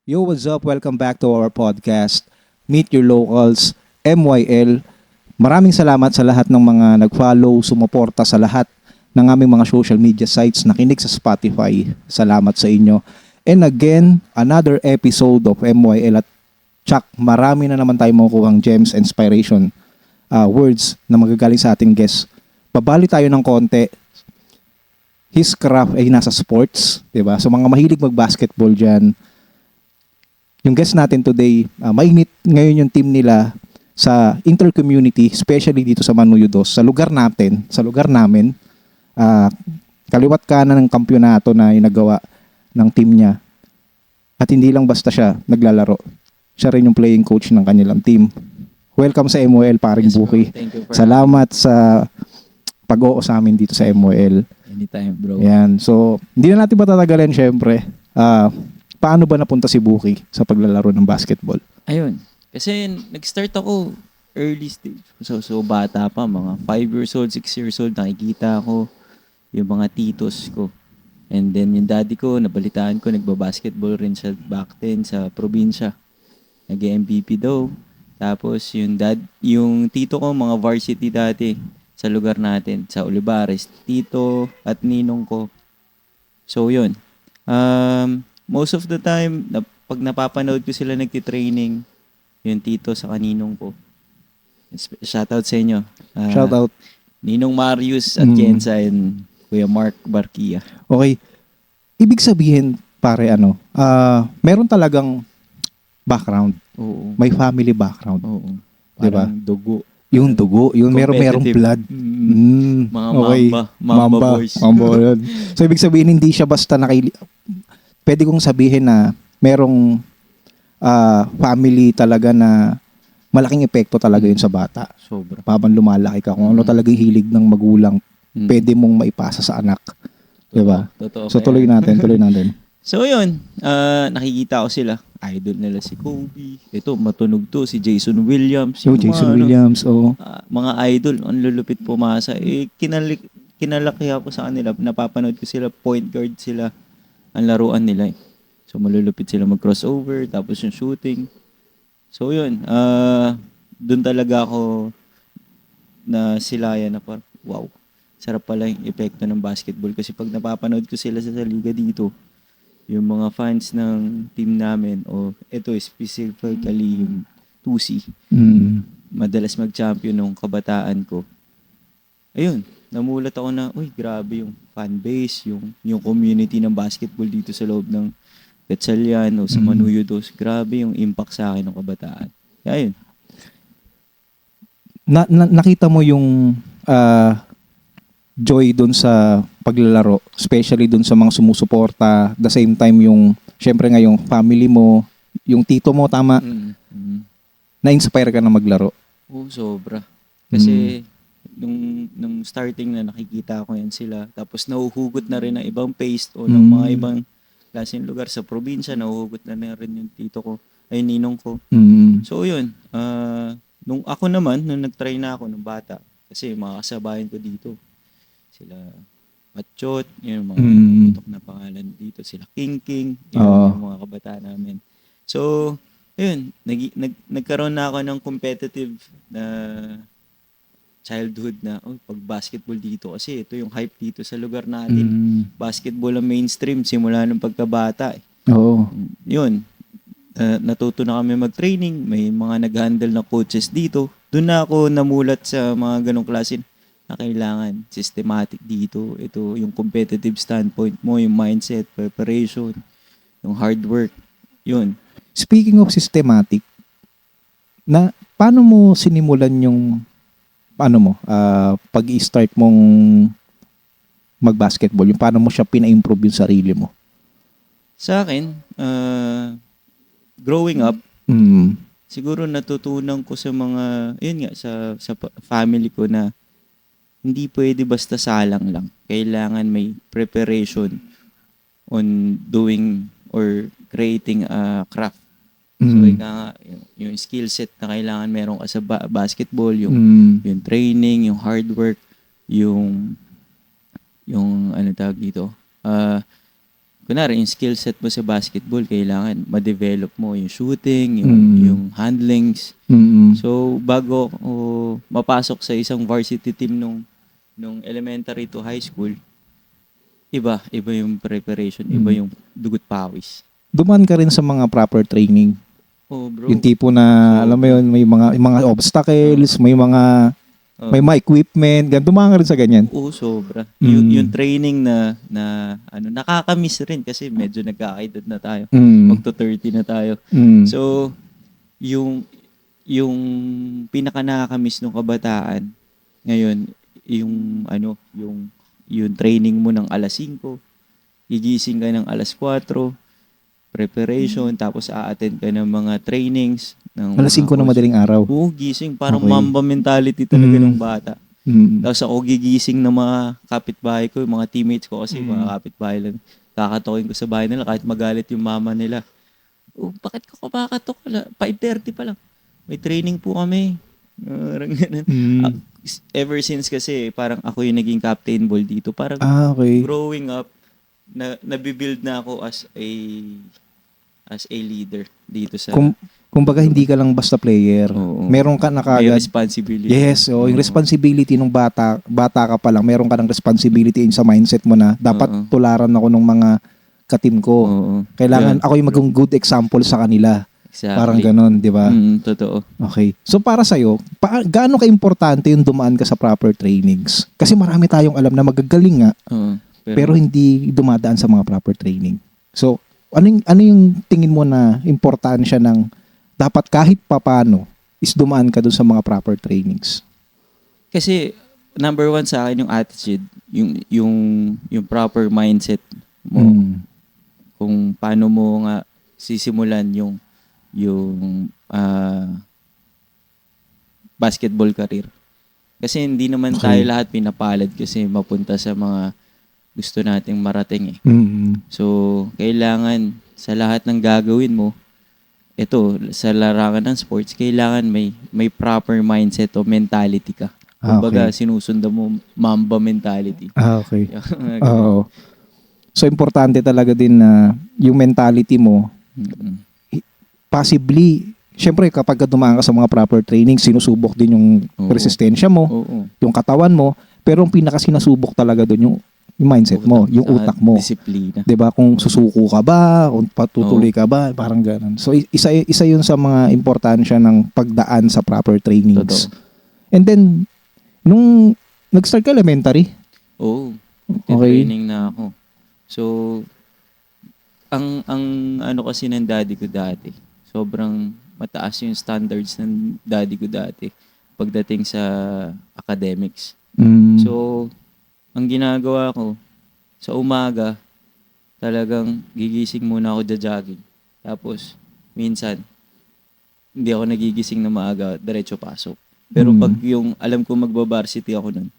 Yo, what's up? Welcome back to our podcast, Meet Your Locals, MYL. Maraming salamat sa lahat ng mga nag-follow, sumuporta sa lahat ng aming mga social media sites, nakinig sa Spotify. Salamat sa inyo. And again, another episode of MYL at Chuck, marami na naman tayo makukuhang gems, inspiration, words na magagaling sa ating guests. Babali tayo ng konti. His craft ay nasa sports, 'di ba? So mga mahilig mag-basketball diyan, yung guest natin today, mainit ngayon yung team nila sa inter-community, especially dito sa Manuyudos, sa lugar natin, sa lugar namin. ah, Kaliwat kanan ng kampyonato na inagawa ng team niya. At hindi lang basta siya naglalaro. Siya rin yung playing coach ng kanilang team. Welcome sa MOL, paring Yes, bro. Buki. Thank you for Salamat sa pag-oo sa amin dito sa MOL. anytime, bro. Yan. So, hindi na natin patatagalin syempre. Paano ba napunta si Buki sa paglalaro ng basketball? Ayun. Kasi nag-start ako early stage. So bata pa, mga 5 years old, 6 years old, nakikita ko yung mga titos ko. And then yung daddy ko, nabalitaan ko, nagbabasketball rin siya back then sa probinsya. Nag-MVP daw. Tapos yung tito ko, mga varsity dati sa lugar natin, sa Olivares. Tito at ninong ko. So yun. Most of the time, pag napapanood ko sila nagtitraining, yung tito sa kaninong ko. Shoutout sa inyo. Shout out. Ninong Marius at Jensa and Kuya Mark Barkia. Okay. Ibig sabihin, pare, meron talagang background. Oo. May family background. Oo. Diba? Parang dugo. Yung dugo, yung merong Competitive. blood. Mga Okay. Mamba boys. Mamba yun. So, ibig sabihin, hindi siya basta pwede kong sabihin na merong family talaga na malaking epekto talaga yun sa bata. Sobra. Habang lumalaki ka, kung ano talaga yung hilig ng magulang, pwede mong maipasa sa anak. Diba? Totoo. So, tuloy natin. So yun, nakikita ko sila. Idol nila si Kobe. Ito, matunog to, si Jason Williams. Yung Jason mga, Williams, mga idol, ang lulupit pumasa. Kinalaki ako sa kanila. Napapanood ko sila, point guard sila. Ang laruan nila. So malulupit sila mag-crossover, tapos yung shooting. So yun, doon talaga ako na silayan na parang, wow, sarap pala yung epekto ng basketball. Kasi pag napapanood ko sila sa liga dito, yung mga fans ng team namin, o ito specifically yung 2C, madalas mag-champion nung kabataan ko. Ayun, namulat ako na, uy, grabe yung fan base, yung community ng basketball dito sa loob ng Gatchalian o sa Manuyudos. Grabe yung impact sa akin ng kabataan. Kaya yun. Nakita mo yung joy dun sa paglalaro, especially dun sa mga sumusuporta, the same time yung, syempre nga yung family mo, yung tito mo, tama, na-inspire ka na maglaro. Oo, sobra. Kasi nung starting na nakikita ko yan sila, tapos nahuhugot na rin ng ibang paste o ng mga ibang klaseng lugar sa probinsya, nahuhugot na rin yung tito ko, ay ninong ko. So yun, nung ako naman, nung nag-try na ako nung bata, kasi mga kasabayan ko dito, sila Matchot, yung mga putok na pangalan dito, sila King, yung mga kabataan namin. So, ayun, nagkaroon na ako ng competitive na childhood na, pag basketball dito, kasi ito yung hype dito sa lugar natin. Basketball ang mainstream, simula nung pagkabata. Oo. Yun, natuto na kami mag-training, may mga nag-handle na coaches dito. Doon na ako namulat sa mga ganong klase na kailangan systematic dito. Ito yung competitive standpoint mo, yung mindset, preparation, yung hard work. Yun. Speaking of systematic, paano mo sinimulan yung pag-i-start mong mag-basketball? Yung paano mo siya pina-improve yung sarili mo? Sa akin, growing up, siguro natutunan ko sa mga, yun nga, sa family ko na hindi pwede basta salang lang. Kailangan may preparation on doing or creating a craft. So, yung skill set na kailangan meron ka sa basketball, yung training, yung hard work, yung ano tawag dito, kunwari, yung skill set mo sa basketball, kailangan ma-develop mo yung shooting, Mm. yung handlings. Mm. So, bago ako mapasok sa isang varsity team nung elementary to high school, iba yung preparation, iba Mm. yung dugot pawis. Dumaan ka rin sa mga proper training. Oh, bro. Yung tipo na, So, alam mo yun, may mga obstacles, may mga equipment, dumaan ka rin sa ganyan. Oo, sobra. Mm. Yung training na nakakamiss rin kasi medyo nagkakaedad na tayo. Mm. Magto-30 na tayo. Mm. So, yung pinaka nakakamiss nung kabataan, ngayon, yung training mo ng alas 5, gigising ka ng alas 4, preparation, tapos a-attend ka ng mga trainings. Alas 5 na madaling araw. Oo, gising. Parang Okay. mamba mentality talaga ng bata. Mm. Tapos ako gigising ng mga kapitbahay ko, yung mga teammates ko kasi Mm. mga kapitbahay lang. Kakatokin ko sa bahay nila kahit magalit yung mama nila. Oh, bakit ka kumakatok? 5:30 pa lang. May training po kami. Parang ganun. Mm. Ever since kasi parang ako yung naging captain ball dito. Parang Okay. growing up, nabibuild na ako as a leader dito sa Kumbaga hindi ka lang basta player. Oo. Meron ka na may kagad. responsibility. Yes, yung Oo. responsibility ng bata ka pa lang, meron ka ng responsibility sa mindset mo na dapat Oo. tularan ako ng mga ka-team ko. Oo. Kailangan Yun. ako yung maging good example sa kanila. Exactly. Parang ganon, di ba? Totoo. Okay. So para sa'yo, gaano ka-importante yung dumaan ka sa proper trainings? Kasi marami tayong alam na magagaling nga, Oo. pero hindi dumadaan sa mga proper training. So, ano yung tingin mo na importansya ng dapat kahit papano is dumaan ka dun sa mga proper trainings? Kasi number 1 sa akin yung attitude, yung proper mindset mo, Mm. kung paano mo nga sisimulan yung basketball career. Kasi hindi naman Okay. tayo lahat pinapalad kasi mapunta sa mga gusto nating marating eh. Mm. So, kailangan sa lahat ng gagawin mo, ito, sa larangan ng sports, kailangan may proper mindset o mentality ka. Kumbaga, sinusundan mo Mamba mentality. Okay. Oo. So, importante talaga din na yung mentality mo, Mm-mm. possibly, syempre kapag dumaan ka sa mga proper training, sinusubok din yung Oo. resistensya mo, Oo. yung katawan mo, pero ang pinakasinasubok talaga doon yung mindset mo, yung utak mo. Disiplina. 'Di ba? Kung susuko ka ba, kung patutuloy ka ba, parang gano'n. So isa 'yun sa mga importansya ng pagdaan sa proper trainings. Totoo. And then nung nag-start ka elementary, Oo. Okay. Training na ako. So, ang ano kasi ng daddy ko dati, sobrang mataas yung standards ng daddy ko dati pagdating sa academics. So, ang ginagawa ko, sa umaga, talagang gigising muna ako jogging. Tapos, minsan, hindi ako nagigising na maaga, diretso pasok. Pero pag yung, alam ko magba-varsity ako nun,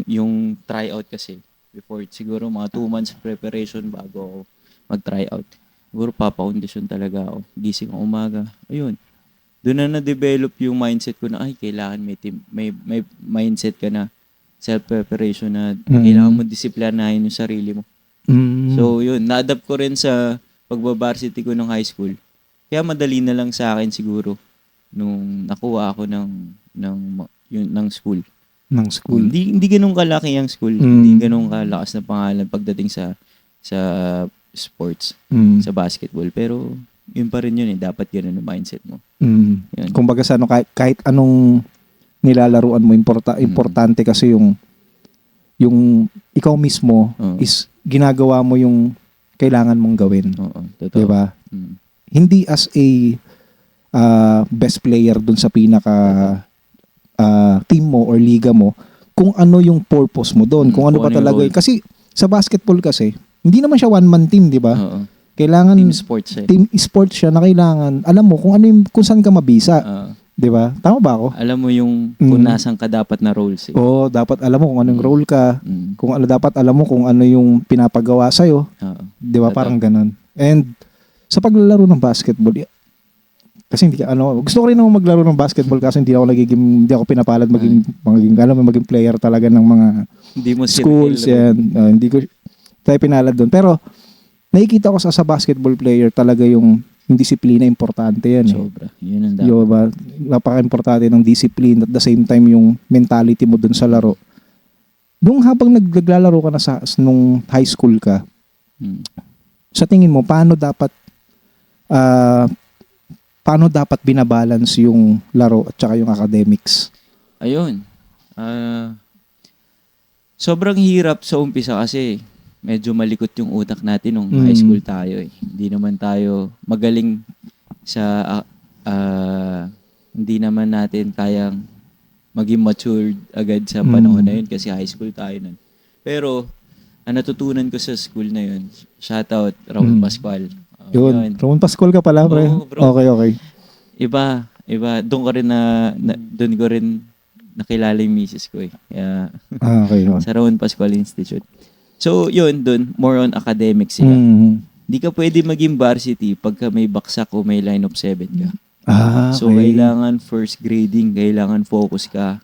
yung tryout kasi, before, siguro mga 2 months preparation bago ako mag-tryout. Siguro papakondisyon talaga ako. Gising ako umaga. Ayun. Doon na na-develop yung mindset ko na, ay, kailangan may team, may mindset ka na, self-preparation na kailangan mo disiplinahin yung sarili mo. So, yun. Na-adapt ko rin sa pagbabarsity ko ng high school. Kaya madali na lang sa akin siguro nung nakuha ako ng school. ng school. Hindi ganun kalaki ang school. Hindi ganun kalakas na pangalan pagdating sa sports, sa basketball. Pero, yun pa rin yun eh. Dapat ganun ang mindset mo. Yan. Kumbaga sa ano, kahit anong nilalaruan mo, importante kasi yung ikaw mismo is ginagawa mo yung kailangan mong gawin. Oo, totoo. 'Di ba? Mm. Hindi as a best player dun sa pinaka team mo or liga mo, kung ano yung purpose mo doon, kung ano Kung ba ano yung talaga. role. Kasi sa basketball kasi, hindi naman siya one-man team, 'di ba? Oo. Kailangan Team sports eh. team sports siya na kailangan alam mo kung saan ka mabisa, Oo. 'di ba? Tama ba ako? Alam mo yung kung nasan ka dapat na roles eh. Oo, dapat alam mo kung anong role ka, Mm. kung ano dapat alam mo kung ano yung pinapagawa sa 'yo, Oo. 'di ba? Totoo. Parang ganun. And sa paglalaro ng basketball, kasi hindi ka gusto ko rin naman maglaro ng basketball kasi hindi ako pinapalad maging player talaga ng mga Hindi mo schools circle, yan. Hindi ko tayo pinalad doon. Pero nakikita ko sa basketball player talaga yung disiplina, importante yan. Sobra. Yun ang dapat. Yung ba, napaka-importante ng discipline at the same time yung mentality mo dun sa laro. Nung habang naglalaro ka na nung high school ka, Mm. sa tingin mo paano dapat binabalance yung laro at saka yung academics? Ayun. Sobrang hirap sa umpisa kasi medyo malikot yung utak natin nung high school tayo eh. Hindi naman tayo magaling sa hindi naman natin kayang maging matured agad sa panahon na yun kasi high school tayo nun. Pero ang natutunan ko sa school na yun, shoutout Raul Pascual. Yun. Ramon Pascual ka pala, pre. Oo, bro. Okay. Iba. Doon ko rin doon ko rin nakilala yung misis ko eh. Kaya, Okay. sa Raul Pascual Institute. So, yun, doon, more on academics sila. Hindi ka pwede maging varsity pagka may baksak o may line of 7 ka. So, Okay. kailangan first grading, kailangan focus ka.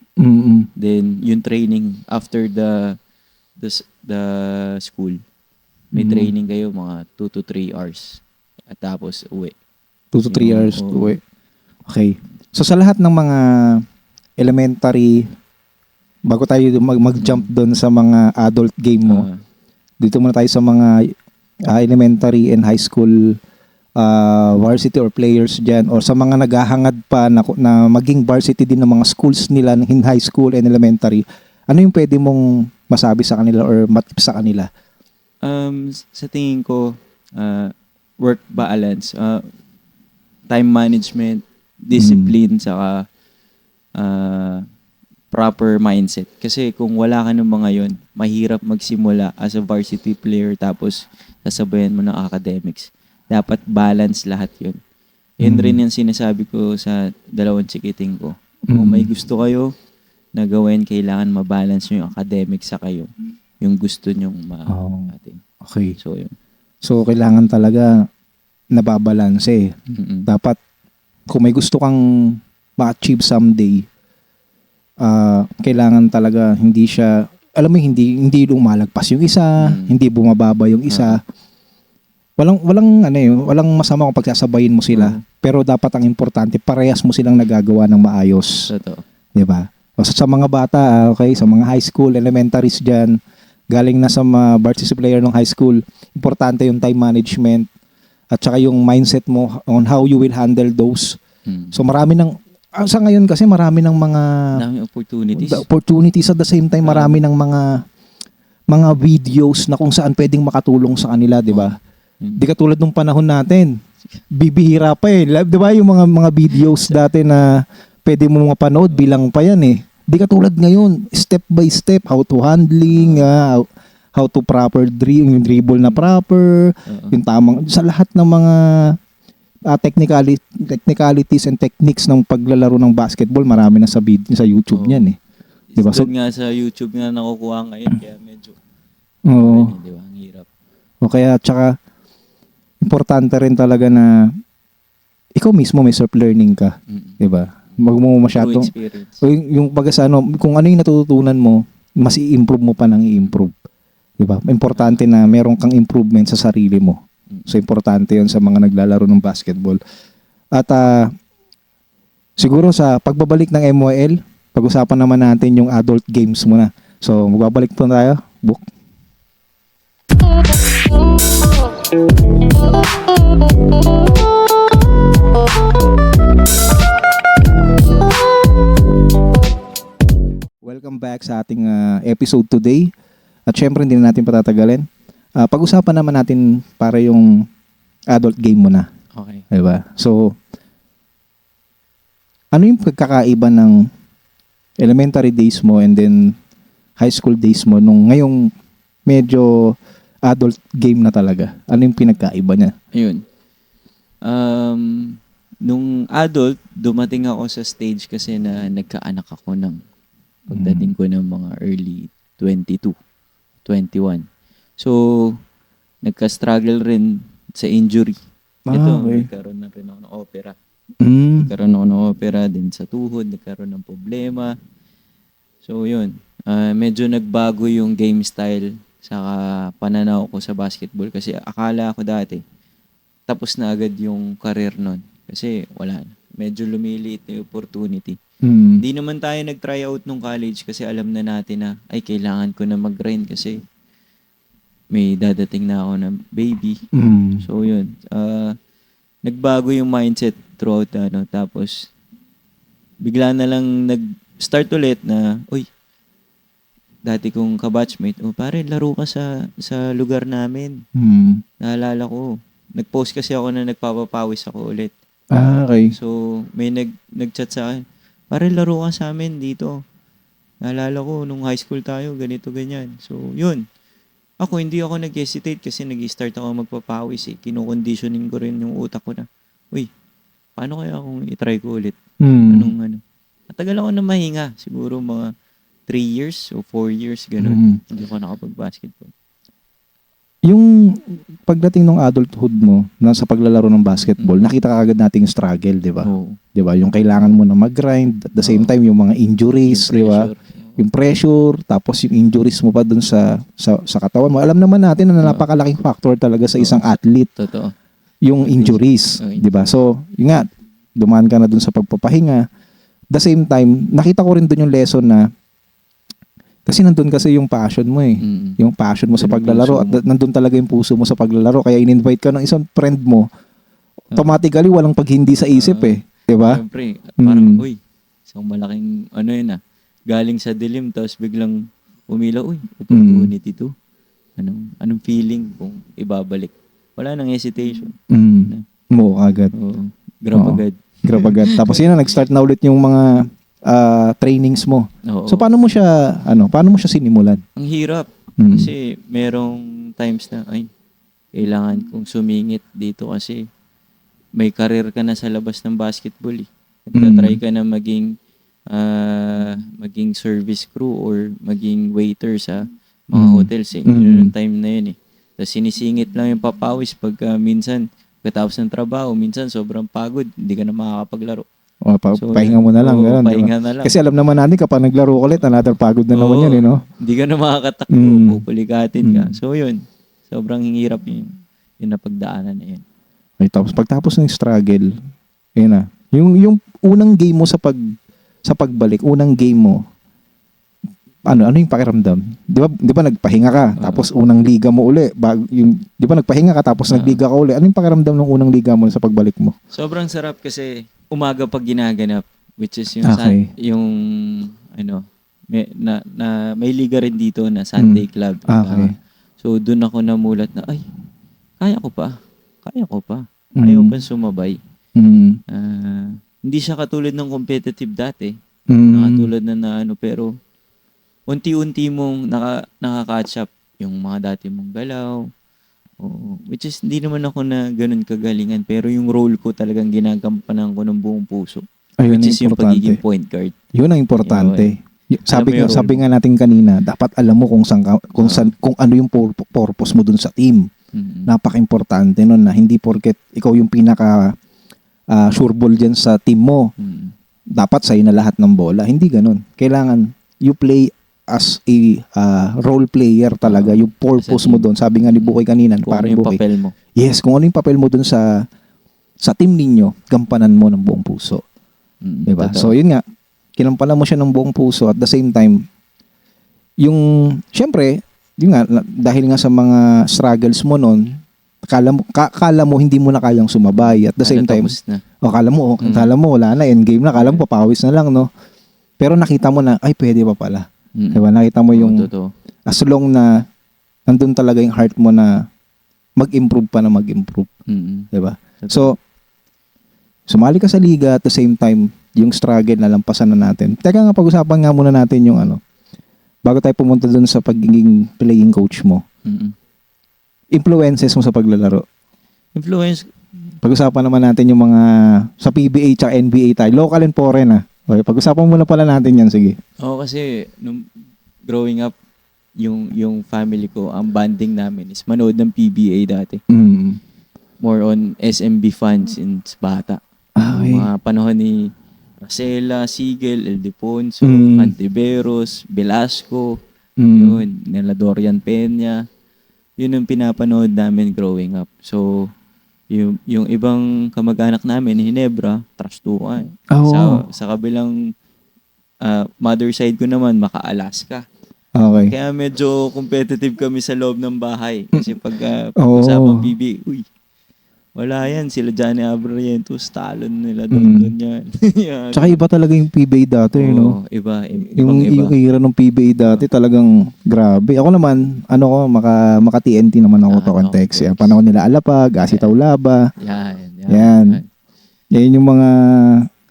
Then, yung training after the school. May training kayo mga 2 to 3 hours. At tapos, uwi. 2 to 3 hours Oo. to uwi. Okay. So sa lahat ng mga elementary, bago tayo mag-jump doon sa mga adult game mo, dito muna tayo sa mga elementary and high school varsity or players dyan, or sa mga naghahangad pa na maging varsity din ng mga schools nila in high school and elementary. Ano yung pwede mong masabi sa kanila or matip sa kanila? Sa tingin ko, work balance, time management, discipline, saka proper mindset. Kasi kung wala ka ng mga yon, mahirap magsimula as a varsity player tapos sasabayan mo ng academics. Dapat balance lahat yun. Yun rin yung sinasabi ko sa dalawang chikiting ko. Kung may gusto kayo na gawin, kailangan mabalance nyo yung academics sa kayo. Yung gusto nyong ating. Okay. So, yun. So kailangan talaga nababalanse. Dapat kung may gusto kang ma-achieve someday, kailangan talaga hindi siya, alam mo, hindi lumalagpas yung isa, hindi bumababa yung isa. Walang masama kung pagsasabayin mo sila, pero dapat ang importante parehas mo silang nagagawa ng maayos. Totoo. 'Di ba? O sa mga bata, okay, sa mga high school, elementaries diyan, galing na sa mga varsity player ng high school, importante yung time management at saka yung mindset mo on how you will handle those. So marami sa ngayon kasi marami ng mga Daming opportunities at the same time marami ng mga videos na kung saan pwedeng makatulong sa kanila, 'di ba? Di katulad nung panahon natin. Bibihira pa eh. 'Di ba yung mga videos dati na pwede mo mapanood bilang pa yan eh. Di katulad ngayon, step by step, how to handling, how to proper dribble na proper, yung tamang, sa lahat ng mga technicalities and techniques ng paglalaro ng basketball, marami na sa YouTube niyan eh. Diba? So, nga sa YouTube nga nakukuha ngayon, kaya medyo, di ba, ang hirap. O kaya, tsaka, importante rin talaga na ikaw mismo may self-learning ka. Diba? Wag mo masyadong yung kung ano yung natututunan mo, mas i-improve mo pa nang i-improve. 'Di ba? Importante na meron kang improvement sa sarili mo. So importante 'yon sa mga naglalaro ng basketball. At siguro sa pagbabalik ng MYL, pag-usapan naman natin yung adult games muna. So magbabalik po tayo. Book. Welcome back sa ating episode today. At syempre hindi na natin patatagalin. Pag-usapan naman natin para yung adult game muna. Okay. Diba? So, ano yung pagkakaiba ng elementary days mo and then high school days mo nung ngayong medyo adult game na talaga? Ano yung pinagkaiba niya? Ayun. Nung adult, dumating ako sa stage kasi na nagkaanak ako ng pagdating ko ng mga early 22, 21. So, nagka-struggle rin sa injury. Ito, nagkaroon na rin ako ng opera. Nagkaroon ako ng opera din sa tuhod, nagkaroon ng problema. So, yun. Medyo nagbago yung game style Saka pananaw ko sa basketball. Kasi akala ko dati, tapos na agad yung career nun. Kasi wala na. Medyo lumiliit na yung opportunity. Mm. Hindi naman tayo nag-try out nung college kasi alam na natin na, ay, kailangan ko na mag-grind kasi may dadating na ako na baby. Mm. So, yun. Nagbago yung mindset throughout, tapos, bigla na lang nag-start ulit na, uy, dati kong kabatchmate, pare, laro ka sa lugar namin. Mm. Naalala ko. Nag-post kasi ako na nagpapapawis ako ulit. Okay. So, may nag-chat sa akin, pare, laro ka sa amin dito. Naalala ko, nung high school tayo, ganito, ganyan. So, yun. Hindi ako nag-hesitate kasi nag-start ako magpapawis eh. Kino-conditioning ko rin yung utak ko na, uy, paano kaya kung i-try ko ulit? Mm. Matagal ako na mahinga. Siguro mga 3 years o 4 years, gano'n. Hindi ako nakapag-basketball. Yung pagdating ng adulthood mo na sa paglalaro ng basketball, nakita ka agad nating struggle, 'di ba? Oo. 'Di ba? Yung kailangan mo na mag-grind at the same time yung mga injuries, 'di ba? Yung pressure, tapos yung injuries mo pa dun sa katawan mo. Alam naman natin na napakalaking factor talaga sa isang athlete Totoo. yung injuries, 'di ba? So, yun nga, dumaan ka na dun sa pagpapahinga. The same time, nakita ko rin dun yung lesson na kasi nandun kasi yung passion mo eh. Mm. Yung passion mo sa Yung paglalaro puso at nandun talaga yung puso mo sa paglalaro. Kaya in-invite ka ng isang friend mo, automatically walang paghindi sa isip eh. 'Di ba? Siyempre, parang, uy, isang malaking, galing sa dilim, tapos biglang umilaw, uy, opportunity to. Anong feeling kung ibabalik? Wala nang hesitation. Mo agad. Oo. Grab Oo. agad. Grab agad. Tapos yun na, nag-start na ulit yung mga trainings mo. Oo. So paano mo siya sinimulan? Ang hirap. Mm. Kasi merong times na, kailangan kong sumingit dito kasi may career ka na sa labas ng basketball eh. Nagtatry ka na maging service crew or maging waiter sa mga hotels eh. Yun yung time na yun eh. Tapos sinisingit lang yung papawis pagka minsan pagkatapos ng trabaho, minsan sobrang pagod, hindi ka na makakapaglaro. O, pahinga mo na lang. Ganun, pahinga diba? na lang. Kasi alam naman natin kapag naglaro ulit, another pagod na naman yan, no? Hindi ka na makakatakbo, pupulikatin ka. So yun, sobrang hirap yung napagdaanan na yun. Okay, tapos pagtapos ng struggle, yun na. Yung unang game mo sa pagbalik, unang game mo, ano yung pakiramdam? Di ba nagpahinga ka, tapos unang liga mo uli, di ba nagpahinga ka tapos nagliga ka uli. Ano yung pakiramdam ng unang liga mo sa pagbalik mo? Sobrang sarap kasi umaga pag ginaganap, which is yung may liga rin dito na Sunday Club. Okay. So doon ako namulat na kaya ko pa. Kaya ko pa sumabay. Hindi siya katulad ng competitive dati. Nakatulad na pero unti-unti mong nakaka-catch up yung mga dati mong galaw. Which is, hindi naman ako na ganun kagalingan, pero yung role ko talagang ginagampanan ko ng buong puso. Ayun which is yung pagiging point guard. Yun ang importante. Sabi nga mo. natin kanina, dapat alam mo kung ano yung purpose mo dun sa team. Napaka-importante nun na hindi porket ikaw yung pinaka sure ball dyan sa team mo. Dapat sa'yo na lahat ng bola. Hindi ganun. Kailangan you play as a role player talaga. Yung purpose mo doon. Sabi nga ni Bukay kanina, Kung ano parang yung Bukay. papel mo. Yes, kung ano yung papel mo doon sa team ninyo, gampanan mo ng buong puso. Diba? Totoo. So yun nga, kinampanan mo siya ng buong puso at the same time, syempre, yun nga, dahil nga sa mga struggles mo noon, kala mo hindi mo na kayang sumabay. At the same time, kala mo wala na, endgame na, kala mo papawis na lang, no? Pero nakita mo na, pwede pa pala. Diba? Nakita mo yung, as long na nandun talaga yung heart mo na mag-improve pa na mag-improve. Diba? So, sumali ka sa liga at the same time, yung struggle na lampasan na natin. Teka nga, pag-usapan nga muna natin yung bago tayo pumunta dun sa pagiging playing coach mo. Influences mo sa paglalaro. Pag-usapan naman natin yung mga sa PBA at NBA tayo. Local and foreign Okay, pag-usapan muna pala natin yan, sige. Kasi nung growing up, yung family ko, ang bonding namin is manood ng PBA dati. More on SMB fans since bata. Okay. Mga panahon ni Racela, Sigel, Ildefonso, Antiveros, Velasco, Yun, nila Dorian Peña. Yun yung pinapanood namin growing up. So, yung ibang kamag-anak namin, Hinebra, trastukan. Oo. Sa kabilang mother side ko naman, Maka-Alaska. Okay. Kaya medyo competitive kami sa loob ng bahay. Kasi pag Oo. usapang PBA, wala yan. Sila Johnny Abrientos, talon nila doon yan. Yan. Tsaka iba talaga yung PBA dati, no? Oo, iba. Yung era ng PBA dati talagang grabe. Ako naman, maka TNT naman ako to context. Tex. Panahon nila Alapag, Asi Taulaba. Yan. Yan yung mga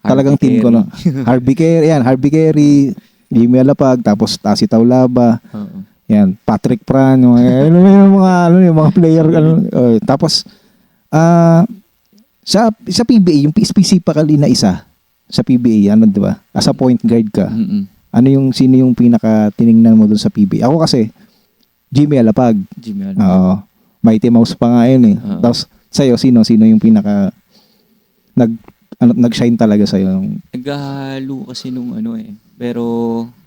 talagang Harvey team ko, no? Harvey Carey, Jimmy Alapag, tapos Asi Taulaba. Oo. Yan, Patrick Pran, yung mga player, tapos sa PBA, yung specifically na isa sa PBA, di ba? As a point guard ka. Mm-mm. Sino yung pinaka tiningnan mo dun sa PBA? Ako kasi Jimmy Alapag. Oo. Mighty Mouse pa nga yun eh. Tapos sa'yo, sino yung pinaka nag-shine talaga sa'yo? Naghahalo kasi nung pero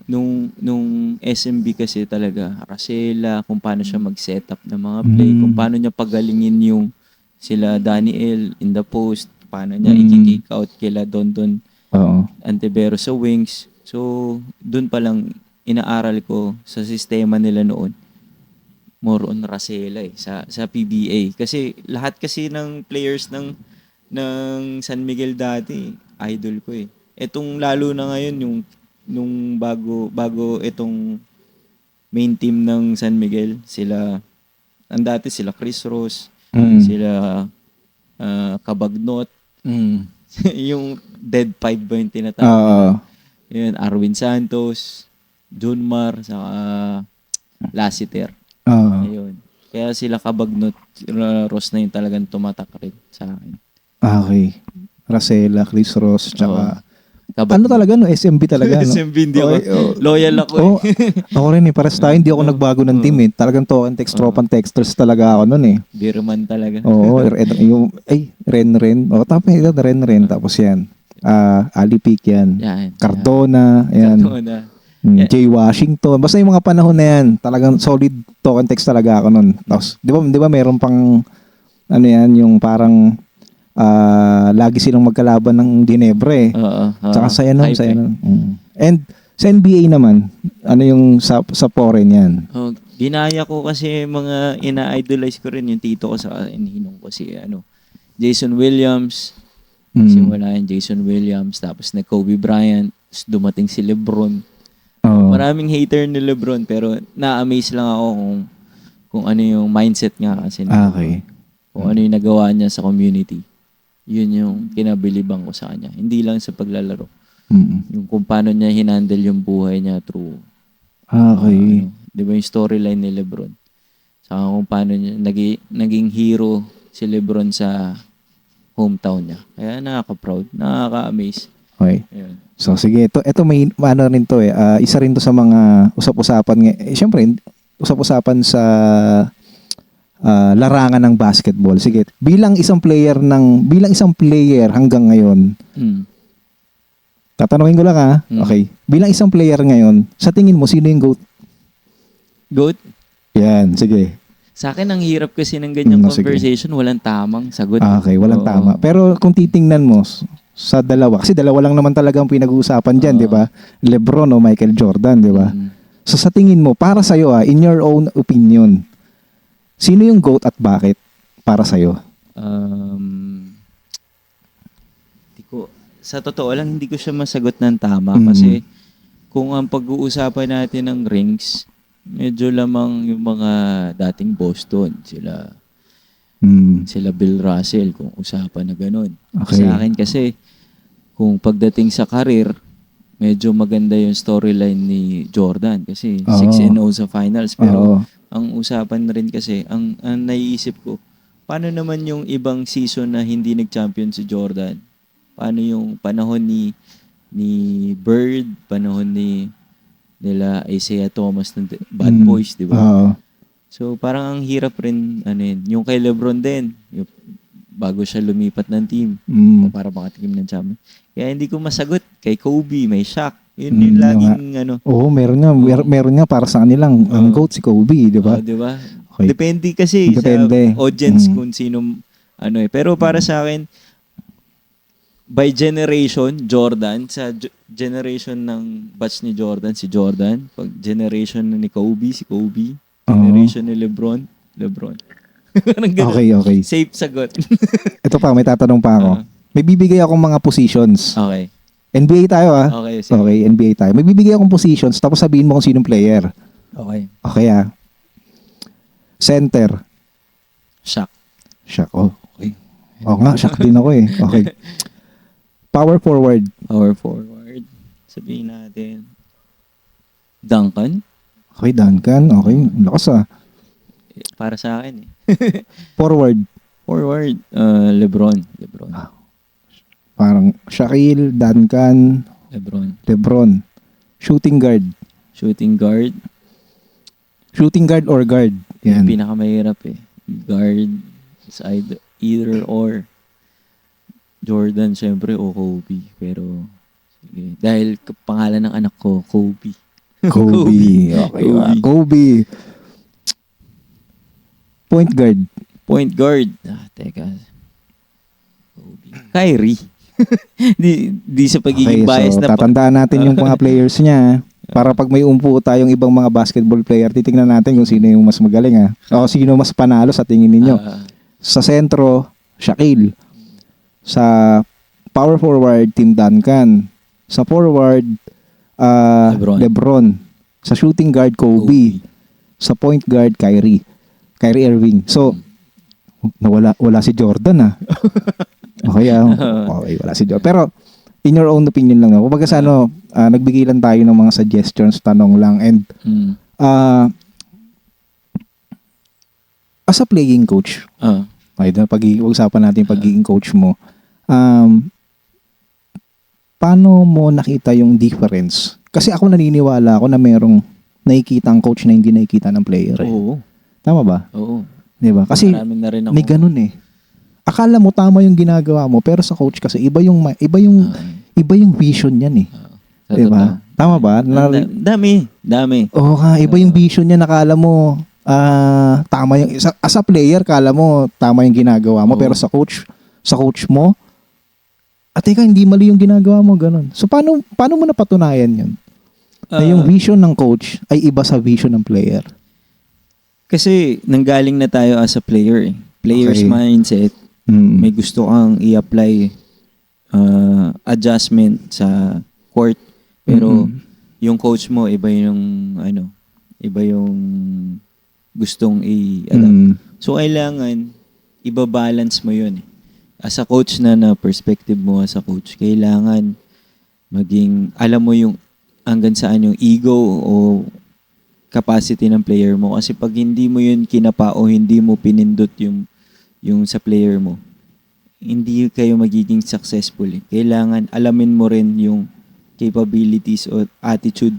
nung SMB kasi talaga, Aracela, kung paano siya mag-setup ng mga play, kung paano niya pagalingin yung sila Daniel in the post, paano niya i-kick out kila Don Antevero sa wings. So, dun pa lang inaaral ko sa sistema nila noon. More on Aracela sa PBA. Kasi lahat kasi ng players ng San Miguel dati, idol ko eh. Etong lalo na ngayon nung bago itong main team ng San Miguel, dati sila Chris Ross, sila Kabagnot, yung Dead 5 ba yung tinatawag? Yun, Arwin Santos, Junmar, saka Lassiter. Ayun. Kaya sila Kabagnot, Ross na yung talagang tumatak rin sa akin. Okay. Racela, Chris Ross, tsaka Kabagnot. talaga, no? SMB talaga, no? SMB, hindi ako. Loyal ako Ako rin eh. Pares tayo, hindi ako nagbago ng team eh. Talagang tropan texters talaga ako nun eh. Beerman talaga. Oo. Ren. Tapos Ren. Tapos yan. Alipik yan. Cardona. Yan. Cardona. Jay Washington. Basta yung mga panahon na yan, talagang solid token text talaga ako nun. Tapos, di ba meron pang, yung parang, lagi silang magkalaban ng Ginebra eh. Tsaka saya nun. And sa NBA naman, yung sa foreign yan? Ginaya ko kasi mga ina-idolize ko rin yung tito ko sa inihinong ko si Jason Williams. Simula yung Jason Williams, tapos na Kobe Bryant, dumating si LeBron. Maraming hater ni LeBron pero na-amaze lang ako kung ano yung mindset nga kasi. Okay. Kung ano yung nagawa niya sa community. Yun yung kinabilibang ko sa kanya. Hindi lang sa paglalaro. Yung kung paano niya hinandle yung buhay niya through. Okay. Di ba yung storyline ni LeBron? Saka kung paano niya naging hero si LeBron sa hometown niya. Kaya nakaka-proud, nakaka-amaze. Okay. Ayun. So sige, ito may rin to eh. Isa rin to sa mga usap-usapan syempre, usap-usapan sa larangan ng basketball. Sige, bilang isang player hanggang ngayon. Tatanungin ko lang Okay. Bilang isang player ngayon, sa tingin mo sino yung GOAT? GOAT? Yan, sige. Sa akin ang hirap kasi ng ganyang conversation, walang tamang sagot. Okay, walang tama. Pero kung titingnan mo sa dalawa, kasi dalawa lang naman talaga ang pinag-uusapan diyan, 'di ba? LeBron o Michael Jordan, 'di ba? So sa tingin mo, para sa iyo in your own opinion, sino yung GOAT at bakit para sa iyo? Sa totoo lang, hindi ko siya masagot ng tama kasi kung ang pag-uusapan natin ng rings, medyo lamang yung mga dating Boston, sila Bill Russell, kung usapan na ganun. Okay. Sa akin kasi, kung pagdating sa career, medyo maganda yung storyline ni Jordan kasi 6-0 sa finals. Pero ang usapan rin kasi, ang naiisip ko, paano naman yung ibang season na hindi nag-champion si Jordan? Paano yung panahon ni Bird, panahon nila Isaiah Thomas ng Bad Boys, di ba? So parang ang hirap rin, yung kay LeBron din, bago siya lumipat ng team, para makatikim ng champion. Kaya hindi ko masagot. Kay Kobe, may Shaq, Yun yung laging ano. Oo, meron nga para sa kanilang ang GOAT si Kobe, di ba? Di ba? Okay. Depende kasi Depende. sa audience kung sino ano eh. Pero para sa akin, by generation, Jordan, sa generation ng batch ni Jordan, si Jordan. Pag generation ni Kobe, si Kobe. Generation ni LeBron. Parang ganun. Okay. Safe sagot. Ito pa, may tatanong pa ako. May bibigay akong mga positions. Okay. NBA tayo Okay, sige. Okay, NBA tayo. May bibigay akong positions tapos sabihin mo kung sinong player. Okay. Okay Center. Shaq. Okay. Oo nga, Shaq din ako eh. Okay. Power forward. Sabihin natin. Duncan. Okay, Duncan. Okay, lakas Para sa akin eh. Forward. LeBron. Parang Shaquille, Duncan, LeBron. Shooting guard. Shooting guard or guard? Yan. Yung pinakamahirap eh. Guard. It's either or. Jordan, syempre, o Kobe. Pero, sige. Dahil pangalan ng anak ko, Kobe. Kobe. Okay. Kobe. Point guard. Teka. Kobe. Kyrie. di sa pagiging bias na tatandaan natin yung mga players niya. Para pag may umpo tayong ibang mga basketball player, titingnan natin kung sino yung mas magaling o sino mas panalo sa tingin ninyo. Sa sentro, Shaquille. Sa power forward, Tim Duncan. Sa forward, LeBron. Sa shooting guard, Kobe. Sa point guard, Kyrie Irving. So, wala si Jordan Okay, okay, wala si Jordan. Pero, in your own opinion lang kumbaga sa nagbigay lang tayo ng mga suggestions, tanong lang, and as a playing coach, pag-uusapan natin yung pagiging coach mo, paano mo nakita yung difference? Kasi ako naniniwala ako na merong nakikita ang coach na hindi nakikita ng player. Oo. Tama ba? Oo. Diba? Kasi may ganun akala mo tama yung ginagawa mo, pero sa coach kasi iba yung vision niyan eh. Diba? Tama ba? Dami. Oo iba yung vision niya, nakala mo tama yung as a player, kala mo tama yung ginagawa mo, pero sa coach mo, teka, hindi mali yung ginagawa mo, ganun. So paano mo napatunayan yun? Na yung vision ng coach ay iba sa vision ng player. Kasi nanggaling na tayo as a player eh. Player's mindset. May gusto kang i-apply adjustment sa court. Pero yung coach mo iba yung gustong i-adapt. So kailangan iba-balance mo yun. As a coach na perspective mo as a coach, kailangan maging alam mo yung hanggang saan yung ego o capacity ng player mo. Kasi pag hindi mo yun kinapa o hindi mo pinindot yung sa player mo, hindi kayo magiging successful. Kailangan alamin mo rin yung capabilities o attitude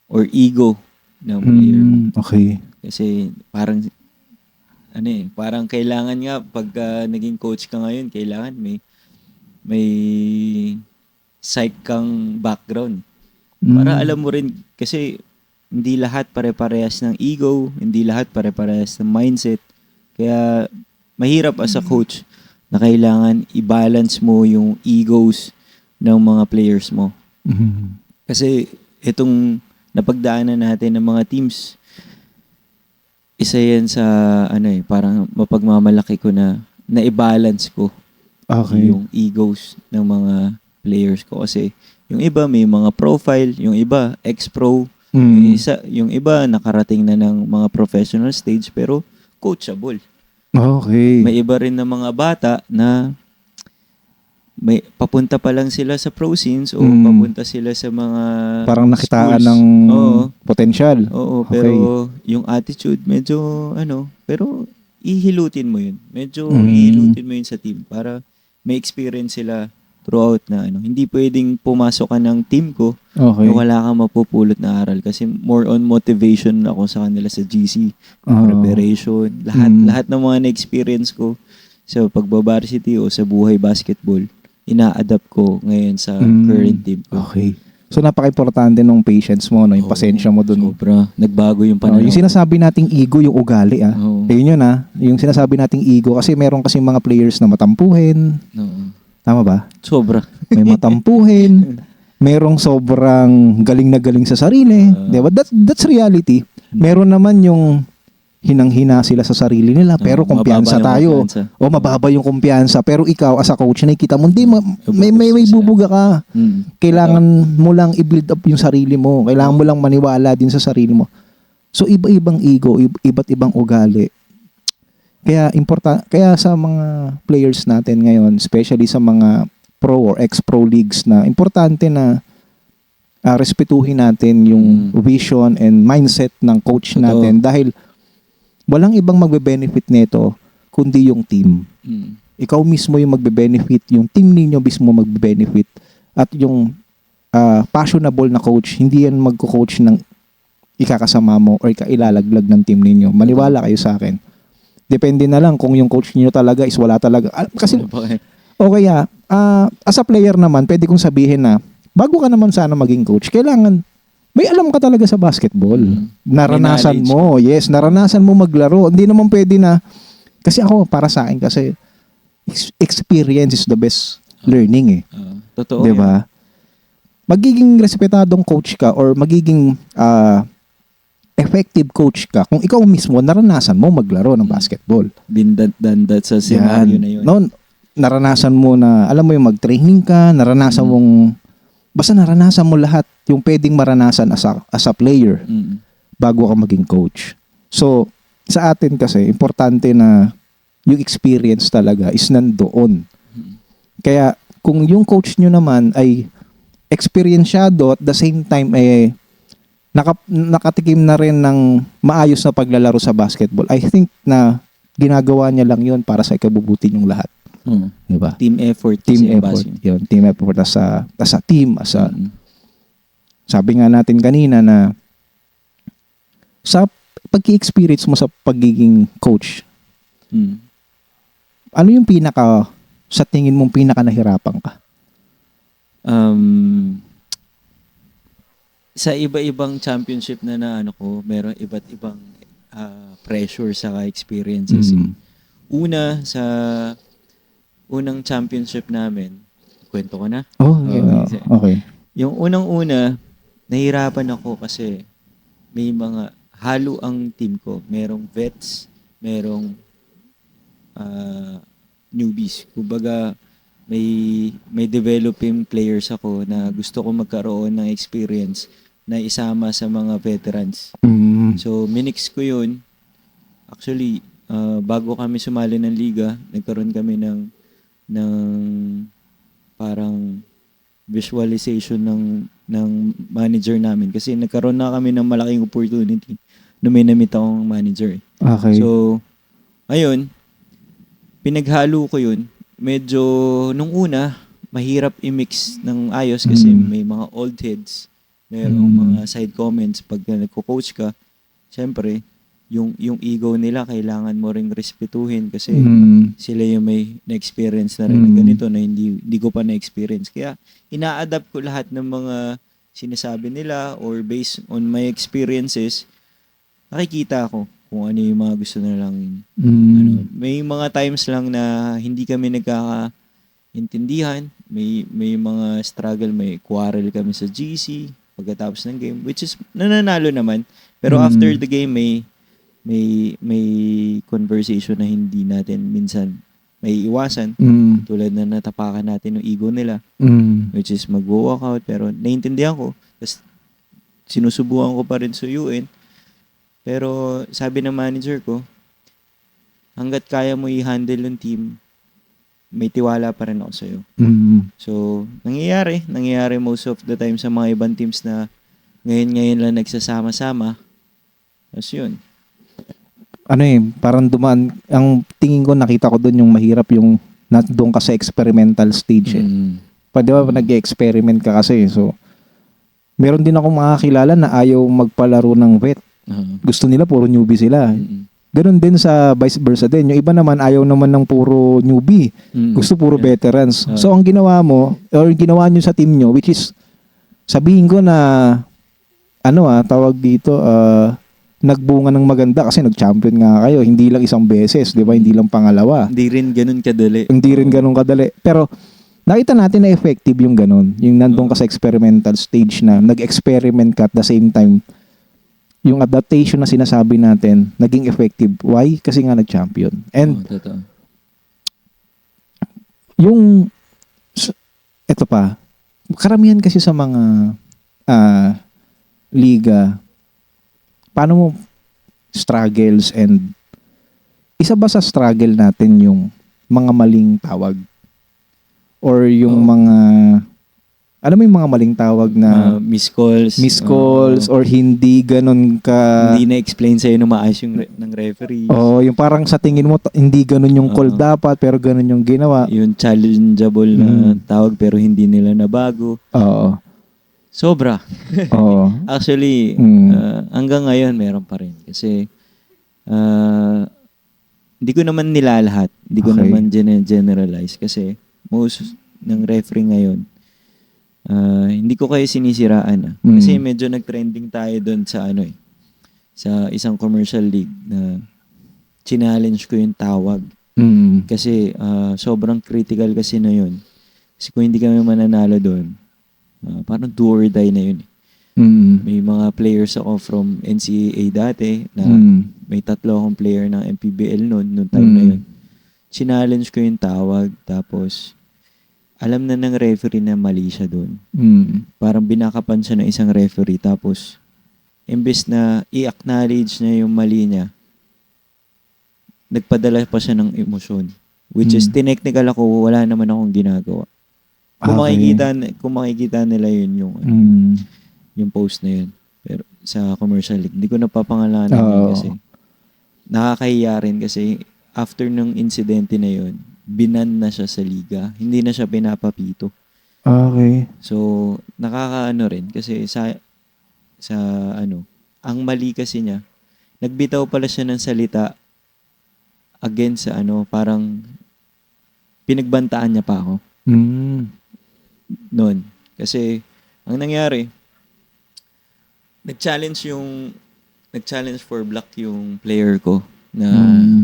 or ego ng player mo. Okay. Kasi parang parang kailangan nga pag naging coach ka ngayon, kailangan may psych kang background. Para alam mo rin, kasi hindi lahat pare-parehas ng ego, hindi lahat pare-parehas ng mindset. Kaya mahirap as a coach na kailangan i-balance mo yung egos ng mga players mo. Kasi itong napagdaanan natin ng mga teams, isa yan sa parang mapagmamalaki ko na i-balance ko yung egos ng mga players ko. Kasi yung iba may mga profile, yung iba ex-pro, yung iba nakarating na ng mga professional stage pero coachable. Okay. May iba rin na mga bata na may papunta pa lang sila sa pro scenes o papunta sila sa mga parang nakitaan schools. ng potential. Oo, okay. Pero yung attitude medyo pero ihilutin mo yun. Medyo ihilutin mo yun sa team para may experience sila throughout na hindi pwedeng pumasok ka ng team ko na wala kang mapupulot na aral kasi more on motivation ako sa kanila sa GC, preparation, lahat ng mga na-experience ko sa pagba-varsity o sa buhay basketball, ina-adapt ko ngayon sa current team ko. Okay. So napaka-importante nung patience mo, no? Yung pasensya mo dun. Sobra. Nagbago yung Oh, pananaw. yung sinasabi nating ego, yung ugali Oo. Ayun yun Yung sinasabi nating ego kasi meron kasi mga players na matampuhin. Oo. Tama ba? Sobra. May matampuhin. Merong sobrang galing na galing sa sarili. Diba? That's reality. Meron naman yung hinang-hina sila sa sarili nila pero kumpiyansa mababa yung tayo. kumpiyansa. O mababa yung kumpiyansa pero ikaw as a coach nakikita mo hindi may bubuga ka. Kailangan mo lang i-build up yung sarili mo. Kailangan mo lang maniwala din sa sarili mo. So iba-ibang ego, iba't ibang ugali. Kaya sa mga players natin ngayon, especially sa mga pro or ex-pro leagues na importante na respetuhin natin yung vision and mindset ng coach natin dahil walang ibang magbe-benefit nito kundi yung team. Ikaw mismo yung magbe-benefit, yung team ninyo mismo magbe-benefit at yung passionable na coach, hindi yan magko-coach ng ikakasama mo or ilalaglag ng team ninyo. Maniwala kayo sa akin. Depende na lang kung yung coach niyo talaga is wala talaga. Kasi as a player naman, pwede kong sabihin na bago ka naman sana maging coach, kailangan may alam ka talaga sa basketball. Naranasan mo. Yes, naranasan mo maglaro. Hindi naman pwede na kasi ako para sa akin kasi experience is the best learning Totoo. 'Di ba? Magiging respetadong coach ka or magiging effective coach ka kung ikaw mismo naranasan mo maglaro ng basketball. Been done that sa scenario na yun. No, naranasan mo na alam mo yung mag-training ka, naranasan mong basta naranasan mo lahat yung pwedeng maranasan as a player bago ka maging coach. So, sa atin kasi, importante na yung experience talaga is nandoon. Kaya, kung yung coach nyo naman ay experiensyado at the same time nakatikim na rin ng maayos na paglalaro sa basketball, I think na ginagawa niya lang yun para sa ikabubuti yung lahat. Diba? Team effort. Team effort as a team, sabi nga natin kanina na sa pag-experience mo sa pagiging coach, ano yung sa tingin mong pinaka nahirapan ka? Sa iba-ibang championship na meron iba't ibang pressure sa experiences. Una, sa unang championship namin, kwento ko na? Okay. Yung unang-una, nahirapan ako kasi may mga halo ang team ko. Merong vets, merong newbies. Kumbaga, may developing players ako na gusto ko magkaroon ng experience na isama sa mga veterans. So, minix ko yun. Actually, bago kami sumali ng liga, nagkaroon kami ng parang visualization ng manager namin kasi nagkaroon na kami ng malaking opportunity na may na-meet akong manager. Okay. So, ayun, pinaghalo ko yun. Medyo, nung una, mahirap i-mix ng ayos kasi may mga old heads, mayroong mga side comments pag nagko-coach ka. Siyempre, yung ego nila kailangan mo ring respetuhin kasi sila yung may na-experience na rin ng ganito na hindi ko pa na-experience. Kaya ina-adapt ko lahat ng mga sinasabi nila or based on my experiences, nakikita ko kung ano yung mga gusto nilang may mga times lang na hindi kami nagkakaintindihan, may mga struggle, may quarrel kami sa GC pagkatapos ng game, which is nananalo naman. Pero after the game may conversation na hindi natin minsan may iwasan. Tulad na natapakan natin yung ego nila. Which is mag-walk out. Pero naiintindihan ko. Tapos sinusubukan ko pa rin sa UN. Pero sabi ng manager ko, hanggat kaya mo i-handle yung team, may tiwala pa rin ako sa'yo. So, nangyayari most of the time sa mga ibang teams na ngayon lang nagsasama-sama. Tapos yun. Parang dumaan, ang tingin ko nakita ko doon yung mahirap yung doon ka sa experimental stage Pwede ba nag-experiment ka kasi so meron din ako makakilala na ayaw magpalaro ng vet. Gusto nila puro newbie sila. Ganon din sa vice versa din. Yung iba naman ayaw naman ng puro newbie. Gusto puro veterans. So ang ginawa mo or ginawa nyo sa team nyo which is sabihin ko na tawag dito, nagbunga ng maganda kasi nag-champion nga kayo. Hindi lang isang beses, di ba? Hindi lang pangalawa. Hindi rin ganun kadali. Hindi rin ganun kadali. Pero nakita natin na effective yung ganun. Yung nandun ka sa experimental stage na nag-experiment ka at the same time, yung adaptation na sinasabi natin, naging effective. Why? Kasi nga nag-champion. And Totoo. ito pa, karamihan kasi sa mga liga, paano mo struggles and isa ba sa struggle natin yung mga maling tawag? Or yung mga, alam mo yung mga maling tawag na Miss calls. or hindi ganun ka... Hindi na-explain sa'yo na maayos yung ng referee. Yung parang sa tingin mo, hindi ganun yung call dapat, pero ganun yung ginawa. Yung challengeable na tawag pero hindi nila nabago. Oo. Sobra. Oo. Actually, hanggang ngayon meron pa rin. Kasi, hindi ko naman nilalahat. Hindi ko naman generalize. Kasi, most ng referee ngayon, hindi ko kayo sinisiraan. Kasi medyo nag-trending tayo doon sa sa isang commercial league na challenge ko yung tawag. Kasi sobrang critical kasi na yun. Kasi kung hindi kami mananalo doon, parang do or die na yun. May mga players ako from NCAA dati na may 3 akong player ng MPBL noon time na yun. Challenge ko yung tawag tapos alam na ng referee na mali siya doon. Parang binakapan siya ng isang referee tapos imbes na i-acknowledge niya yung mali niya, nagpadala pa siya ng emosyon. Which is, tinechnical ako, wala naman akong ginagawa. Kung makikita nila yun yung post na yun. Pero sa commercial league, hindi ko napapangalanan yun kasi nakakahiya rin kasi after ng insidente na yun, binan na siya sa liga. Hindi na siya pinapapito. Okay. So, nakakaano rin kasi sa ang mali kasi niya, nagbitaw pala siya ng salita against sa parang pinagbantaan niya pa ako. Noon. Kasi, ang nangyari, nag-challenge for block yung player ko na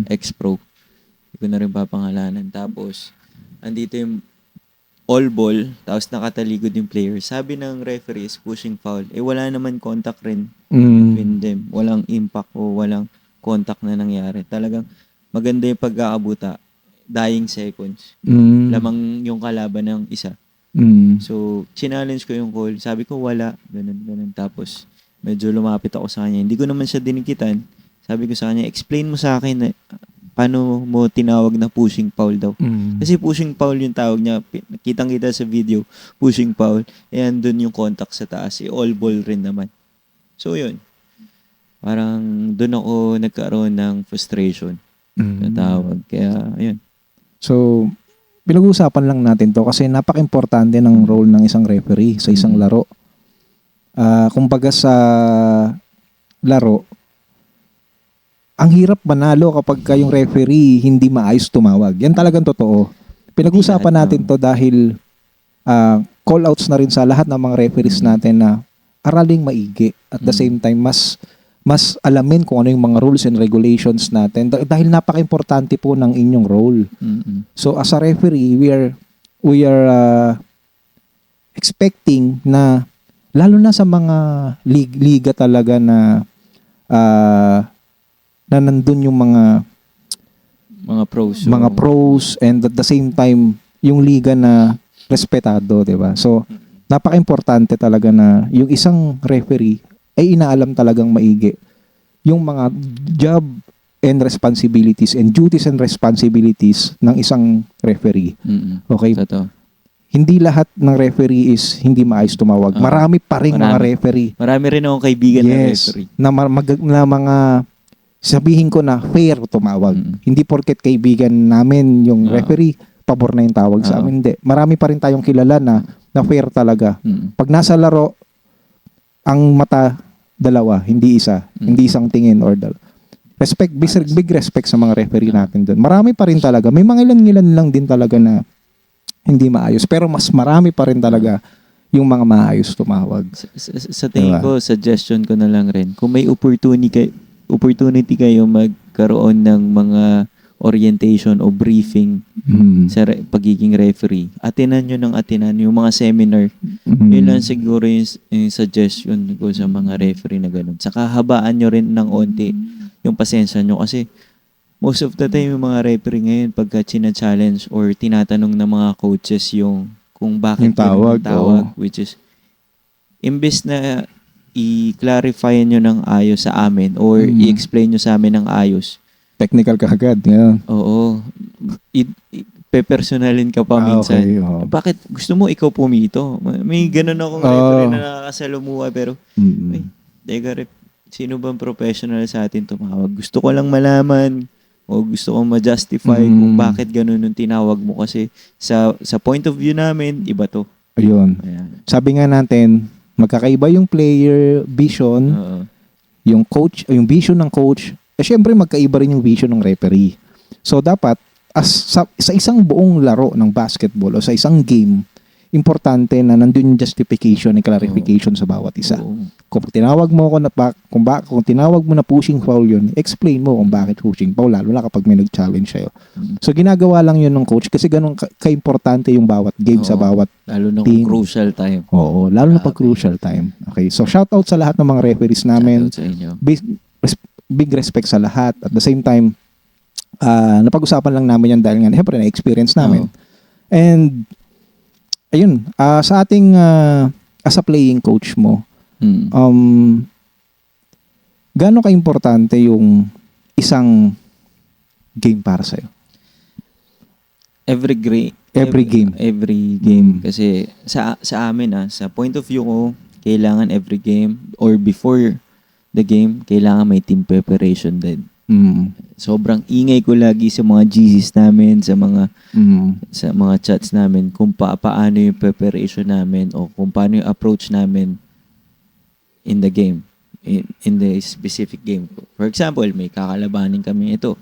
ex-pro. Hindi ko na rin papangalanan. Tapos, andito yung all ball, tapos nakataligod yung player. Sabi ng referee is pushing foul. Wala naman contact rin between them. Walang impact o walang contact na nangyari. Talagang maganda yung pagkakabuta. Dying seconds. Lamang yung kalaban ng isa. So, challenge ko yung call. Sabi ko, wala. Ganun. Tapos, medyo lumapit ako sa kanya. Hindi ko naman siya dinikitan. Sabi ko sa kanya, explain mo sa akin na paano mo tinawag na pushing foul daw. Kasi pushing foul yung tawag niya. Kitang-kita sa video, pushing foul. Ayan, dun yung contact sa taas. All ball rin naman. So, yun. Parang dun ako nagkaroon ng frustration na tawag. Kaya, ayun. So, pinag-uusapan lang natin to kasi napaka-importante ng role ng isang referee sa isang laro. Kumbaga sa laro, ang hirap manalo kapag yung referee hindi maayos tumawag. Yan talagang totoo. Pinag-uusapan natin to dahil call-outs na rin sa lahat ng mga referees natin na araling maigi. At the same time, mas alamin kung ano yung mga rules and regulations natin dahil napaka-importante po ng inyong role. So as a referee, we are expecting na lalo na sa mga liga talaga na nandun yung mga pros and at the same time yung liga na respetado, 'di ba? So napaka-importante talaga na yung isang referee ay inaalam talagang maigi yung mga job and responsibilities and duties and responsibilities ng isang referee. Okay? Totoo. Hindi lahat ng referee is hindi maayos tumawag. Marami pa rin mga referee. Marami rin akong kaibigan na referee. Na mga sabihin ko na fair tumawag. Hindi porket kaibigan namin yung referee, pabor na yung tawag sa amin. Hindi. Marami pa rin tayong kilala na fair talaga. Pag nasa laro, ang mata dalawa, hindi isa. Hindi isang tingin or dalawa. Big respect sa mga referee natin doon. Marami pa rin talaga. May mga ilan lang din talaga na hindi maayos. Pero mas marami pa rin talaga yung mga maayos tumawag. Sa tingin ko, suggestion ko na lang rin, kung may opportunity kayo magkaroon ng mga orientation o briefing sa pagiging referee, atinan nyo ng atinan yung mga seminar. Yun lang siguro yung suggestion ko sa mga referee na ganun. Saka habaan nyo rin ng onti yung pasensya nyo kasi most of the time yung mga referee ngayon pagka china-challenge or tinatanong ng mga coaches yung kung bakit Yung tawag, tawag which is imbes na i-clarify nyo ng ayos sa amin or i-explain nyo sa amin ng ayos. Technical ka agad. Yeah. Oo. Pe-personalin ka pa minsan. Okay, oo. Bakit gusto mo ikaw pumito? May ganun akong referee na nakakasalumuha pero ay, teka, sino bang professional sa atin tumawag? Gusto ko lang malaman o gusto kong ma-justify kung bakit ganun yung tinawag mo kasi sa point of view namin, iba to. Ayun. Ayan. Sabi nga natin, magkakaiba yung player vision, Oo. yung coach, yung vision ng coach, syempre magkaiba rin yung vision ng referee. So dapat sa isang buong laro ng basketball o sa isang game, importante na nandun yung justification and clarification sa bawat isa. Oo. Kung tinawag mo ako kung tinawag mo na pushing foul yun, explain mo kung bakit pushing foul, lalo na kapag may nag-challenge sa'yo. So ginagawa lang yun ng coach kasi ganun ka-importante yung bawat game sa bawat lalo na team. kung crucial time. Oo, lalo na pag crucial time. Okay, so shout out sa lahat ng mga referees namin. Shoutout sa inyo. Big respect sa lahat. At the same time, napag-usapan lang namin yan dahil nga, syempre, na-experience namin. And, ayun, sa ating, as a playing coach mo, gaano ka-importante yung isang game para sa'yo? Every game. Kasi sa amin, sa point of view ko, kailangan every game or before the game, kailangan may team preparation din. Sobrang ingay ko lagi sa mga GCs namin, sa mga chats namin kung paano yung preparation namin o kung paano yung approach namin in the game, in the specific game. For example, may kakalabanin kami ito.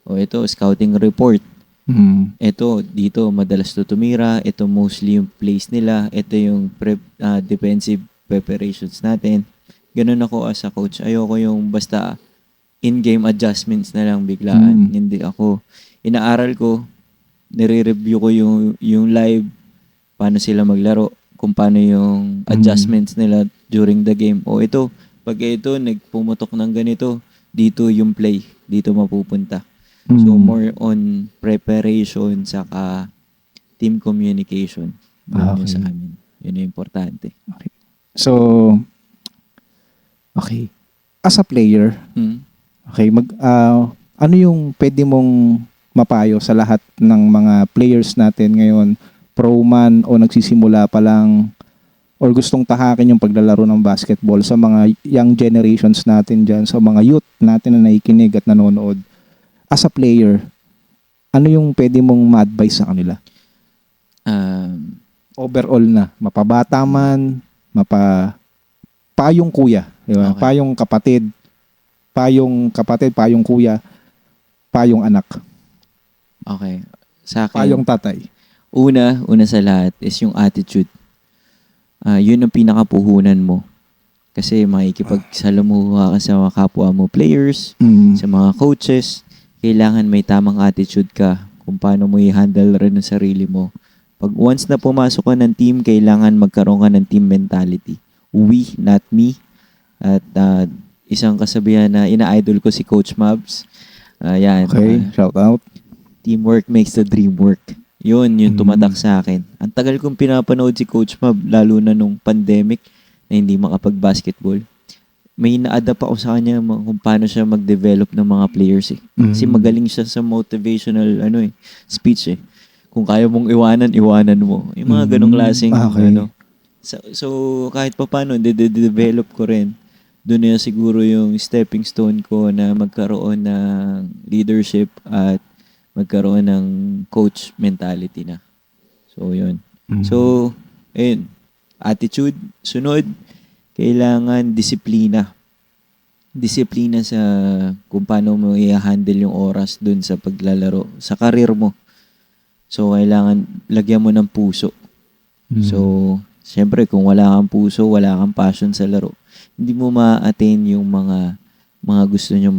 O ito, scouting report. Ito, dito, madalas to tumira. Ito, mostly yung plays nila. Ito yung defensive preparations natin. Ganun ako as a coach. Ayoko yung basta in-game adjustments na lang biglaan. Hindi ako, inaaral ko, nire-review ko yung live, paano sila maglaro, kung paano yung adjustments nila during the game. O ito, pag ito, nagpumutok ng ganito, dito yung play, dito mapupunta. So, more on preparation saka team communication. Yun yung sa amin. Yun yung importante. Okay. So, okay. As a player, okay, ano yung pwede mong mapayo sa lahat ng mga players natin ngayon, pro man o nagsisimula pa lang or gustong tahakin yung paglalaro ng basketball sa mga young generations natin dyan, sa mga youth natin na nakikinig at nanonood. As a player, ano yung pwede mong ma-advise sa kanila? Overall na, mapabata man, payong kuya, di ba? Okay. Payong kapatid, payong kuya, payong anak, Okay. Sa akin, payong tatay. una sa lahat is yung attitude. Yun ang pinakapuhunan mo. Kasi makikipagsalamuha ka sa mga kapwa mo players, sa mga coaches, kailangan may tamang attitude ka kung paano mo i-handle rin ang sarili mo. Pag once na pumasok ka ng team, kailangan magkaroon ka ng team mentality. We, not me. At isang kasabihan na ina-idol ko si Coach Mabs. Yan. Okay, shout out. Teamwork makes the dream work. Yun yung tumatak sa akin. Ang tagal kong pinapanood si Coach Mab, lalo na nung pandemic na hindi makapag-basketball. May na-adapt ako sa kanya kung paano siya mag-develop ng mga players eh. Kasi magaling siya sa motivational speech eh. Kung kaya mong iwanan mo. Yung mga ganong klaseng So kahit pa paano, de-develop ko rin. Doon na siguro yung stepping stone ko na magkaroon ng leadership at magkaroon ng coach mentality na. So, yun. So, ayun. Attitude. Sunod, kailangan disiplina. Disiplina sa kung paano mo i-handle yung oras dun sa paglalaro. Sa karir mo. So, kailangan lagyan mo ng puso. So, Siyempre, kung wala kang puso, wala kang passion sa laro, hindi mo ma-attain yung mga gusto nyo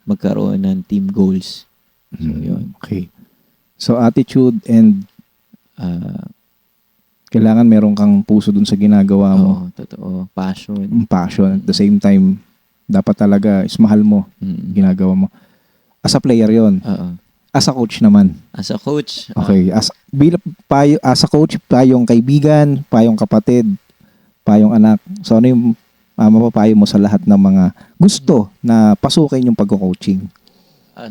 magkaroon ng team goals. So, yun. Okay. So, attitude and Ah, kailangan meron kang puso dun sa ginagawa mo. oo, totoo. Passion. Passion. At the same time, dapat talaga is mahal mo Mm. ginagawa mo. As a player yon. Oo. As a coach naman. As a coach, Okay. As a coach, payong kaibigan, payong kapatid, payong anak. So, ano yung mapapayo mo sa lahat ng mga gusto na pasukin yung pagko-coaching?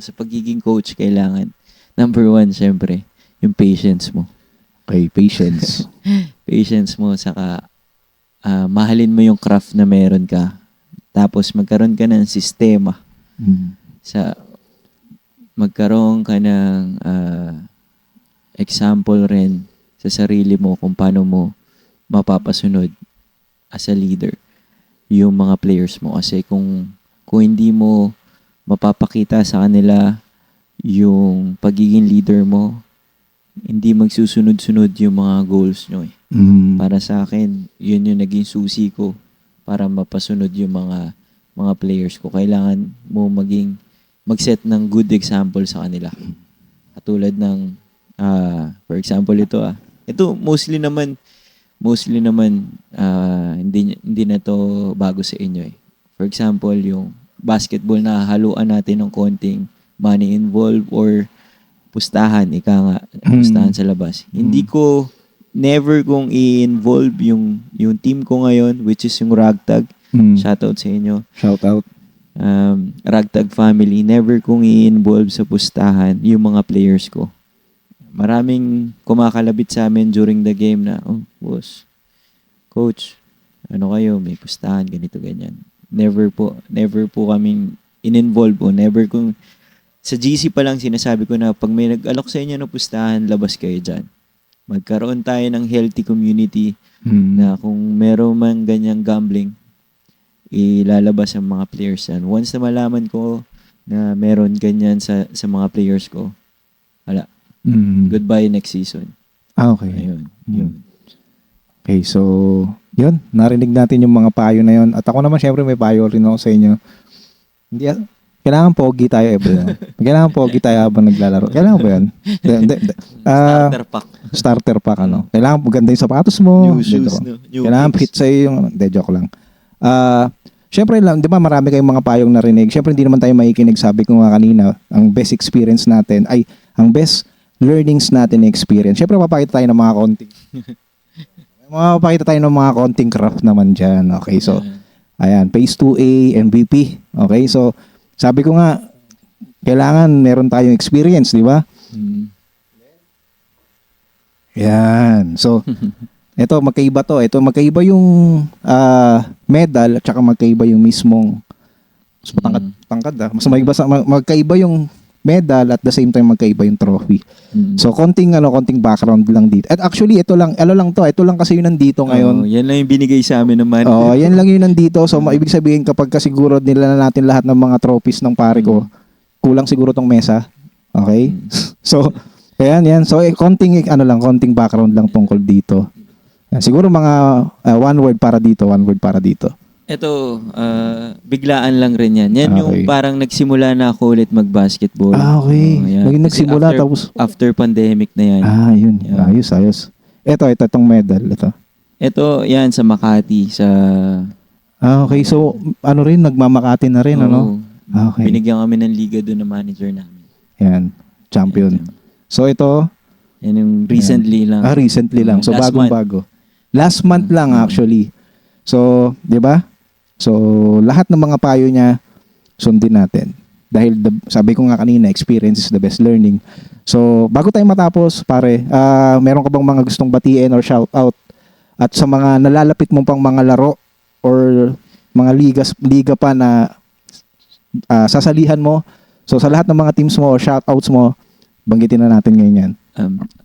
sa pagiging coach, kailangan, number one, syempre, yung patience mo. Okay, patience. Patience mo, saka mahalin mo yung craft na meron ka. Tapos magkaroon ka ng sistema. Magkaroon ka ng example rin sa sarili mo kung paano mo mapapasunod as a leader yung mga players mo. Kasi kung hindi mo mapapakita sa kanila yung pagiging leader mo, hindi magsusunod-sunod yung mga goals nyo eh. Para sa akin, yun yung naging susi ko para mapasunod yung mga players ko. Kailangan mo mag-set ng good example sa kanila. Katulad ng, for example, ito Ito, mostly naman, hindi na to bago sa inyo eh. For example, yung basketball na haluan natin ng konting money involved or pustahan, pustahan sa labas. Hindi ko never kong i-involve yung team ko ngayon, which is yung Ragtag. Shoutout sa inyo. Shoutout. Ragtag family, never kong i-involve sa pustahan yung mga players ko. Maraming kumakalabit sa amin during the game na, boss, coach, ano kayo, may pustahan, ganito, ganyan. Never po kaming in-involve o never kong sa GC pa lang sinasabi ko na pag may nag-alok sa inyo ng pustahan, labas kayo dyan. Magkaroon tayo ng healthy community na kung meron man ganyang gambling, ilalabas ang mga players yan. Once na malaman ko na meron ganyan sa mga players ko, wala. Goodbye next season. Okay. Ayun. Okay, so, yun. Narinig natin yung mga payo na yun. At ako naman, syempre, may payo rin ako sa inyo. Kailangan pogi tayo everyone. Kailangan pogi tayo habang naglalaro. Kailangan ba yun? Starter pack. Starter pack, Kailangan maganda yung sapatos mo. New shoes, no? Kailangan fit sa'yo yung... joke lang. Syempre lang, di ba marami kayong mga payong narinig. Syempre hindi naman tayo makikinig. Sabi ko nga kanina, ang best experience natin ay ang best learnings natin experience. Syempre papakita tayo ng mga konting craft naman dyan. Okay, so ayan, phase 2A, MVP. Okay, so sabi ko nga, kailangan meron tayong experience, di ba? Yan. So, ito, magkaiba to. Ito, magkaiba yung medal at saka magkaiba yung mismong tangkad. Mas magkaiba yung medal at the same time magkaiba yung trophy. So, konting background lang dito. At actually, ito lang kasi yung nandito ngayon. Yan lang yung binigay sa amin ng money. Yan lang yung nandito. So, ibig sabihin kapag siguro nila na natin lahat ng mga trophies ng pare ko, kulang siguro tong mesa. Okay? So, yan. So, konting background lang tungkol dito. Yan, siguro mga one word para dito. Ito, biglaan lang rin yan. Yan yung parang nagsimula na ako ulit mag-basketball. Okay. Naging nagsimula tapos after pandemic na yan. Yun. Yeah. Ayos. Ito itong medal. Ito, yan sa Makati. Okay. So, nagmamakati na rin, Okay. Binigyan kami ng liga doon ng manager namin. Yan. Champion. So, ito. Yan yung recently lang. Recently lang. So, bagong-bago. Last month lang actually. So, di ba? So, lahat ng mga payo niya, sundin natin. Dahil sabi ko nga kanina, experience is the best learning. So, bago tayo matapos, pare, meron ka bang mga gustong batiin or shout out? At sa mga nalalapit mong pang mga laro or mga liga pa na sasalihan mo. So, sa lahat ng mga teams mo or shout outs mo, banggitin na natin ngayon yan.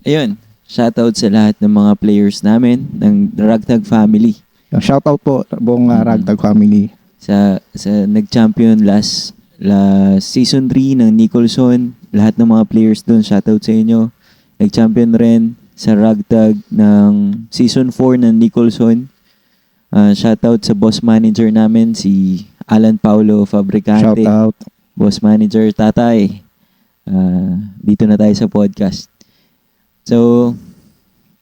Ayun, shout out sa lahat ng mga players namin ng Ragtag family. Shout out po buong Ragtag family. Sa nag-champion last season 3 ng Nicholson, lahat ng mga players doon, shout out sa inyo. Nag-champion rin sa ragtag ng Season 4 ng Nicholson. Shoutout sa boss manager namin, si Alan Paulo Fabricante. Shout out. Boss manager Tatay. Dito na tayo sa podcast. So,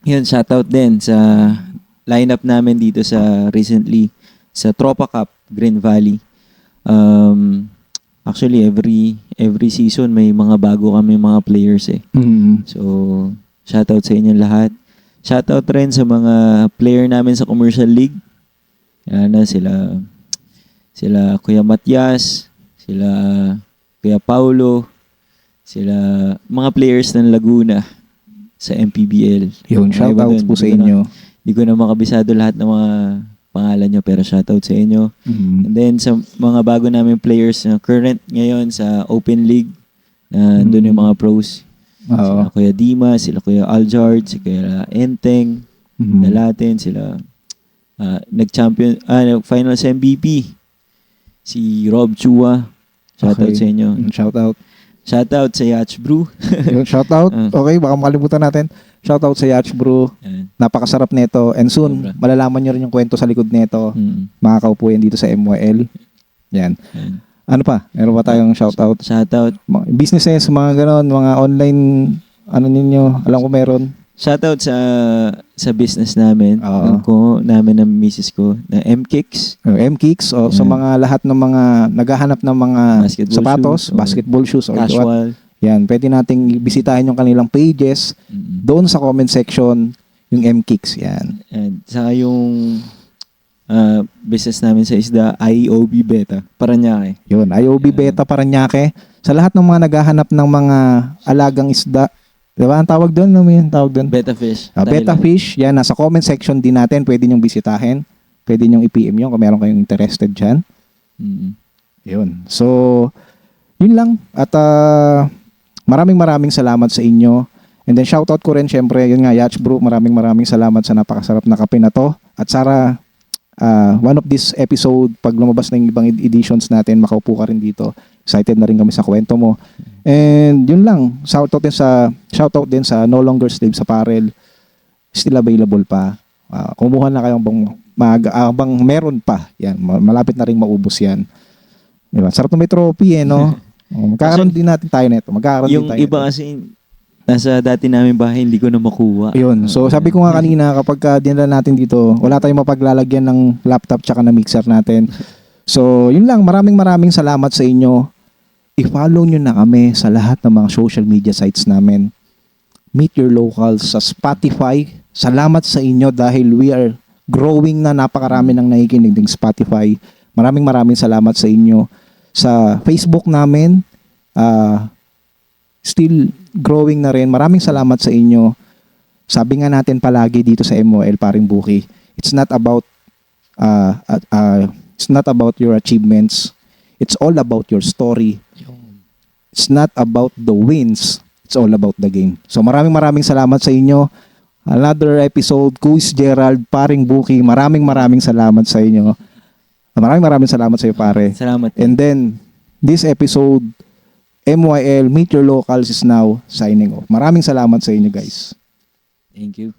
yun, shoutout din sa lineup namin dito sa recently sa Tropa Cup Green Valley. Actually, every season may mga bago kami mga players eh. So, shoutout sa inyo lahat. Shoutout rin sa mga player namin sa Commercial League. Yan na sila Kuya Matias, sila Kuya Paulo, sila mga players ng Laguna sa MPBL. Yun, shout out po sa inyo. Hindi ko na makabisado lahat ng mga pangalan nyo, pero shoutout sa inyo. And then sa mga bago namin players na current ngayon sa Open League, na doon yung mga pros. Sila Kuya Dima, sila Kuya Aljard, si Kuya Enteng, Dalatin, sila nag-champion, finals MVP, si Rob Chua. Shoutout sa inyo. Shout out. Shoutout sa Yacht Brew. Yun, shout out. Okay, baka makalimutan natin. Shout out sa Yacht Brew. Napakasarap nito. And soon, malalaman nyo rin yung kwento sa likod nito. Makakaupo yan dito sa MYL. Yan. Ano pa? Meron pa tayong shout out? Shoutout. Businesses, mga ganon, mga online, ano ninyo, alam ko meron. Shoutout sa business namin, namin ng misis ko, na MKicks. MKicks, sa mga lahat ng mga naghahanap ng mga basketball sapatos, shoes, basketball shoes, or casual. Yan, pwede nating bisitahin yung kanilang pages. Doon sa comment section, yung MKicks, yan. And saka yung business namin sa isda, IOB Beta, Paranaque. Yun, IOB Beta Paranaque. Sa lahat ng mga naghahanap ng mga alagang isda, diba ang tawag doon? Ano yung tawag doon? Beta Fish. Beta Fish, yan, nasa comment section din natin. Pwede nyong bisitahin. Pwede nyong i-PM yun kung meron kayong interested dyan. Yun. So, yun lang. At maraming salamat sa inyo. And then shoutout ko rin syempre, yun nga, Yacht Brew, maraming salamat sa napakasarap na kape na to. At Sara, one of this episode, pag lumabas na yung ibang editions natin, makaupo ka rin dito. Excited na rin kami sa kwento mo. And yun lang, shoutout din sa No Longer Slaves Apparel. Still available pa. Kumuha na kayong bang meron pa. Yan, malapit na rin maubos yan. Diba? Sarap na may trophy no? Magkakaroon din natin tayo nito. Yung iba kasi nasa dati namin bahay, hindi ko na makuha. Yun. So sabi ko nga kanina, kapag dinala natin dito, wala tayong mapaglalagyan ng laptop tsaka na mixer natin. So yun lang, maraming salamat sa inyo. I-follow nyo na kami sa lahat ng mga social media sites namin. Meet Your Locals sa Spotify. Salamat sa inyo dahil we are growing na, napakarami ng nakikinig ng Spotify. Maraming salamat sa inyo. Sa Facebook namin, still growing na rin. Maraming salamat sa inyo. Sabi nga natin palagi dito sa MOL, paring Buki, it's not about your achievements. It's all about your story. It's not about the wins. It's all about the game. So maraming salamat sa inyo. Another episode, Kuis Gerald, paring Buki. Maraming salamat sa inyo. Maraming salamat sa iyo, pare. Salamat. And then, this episode, MYL, Meet Your Locals is now signing off. Maraming salamat sa inyo, guys. Thank you.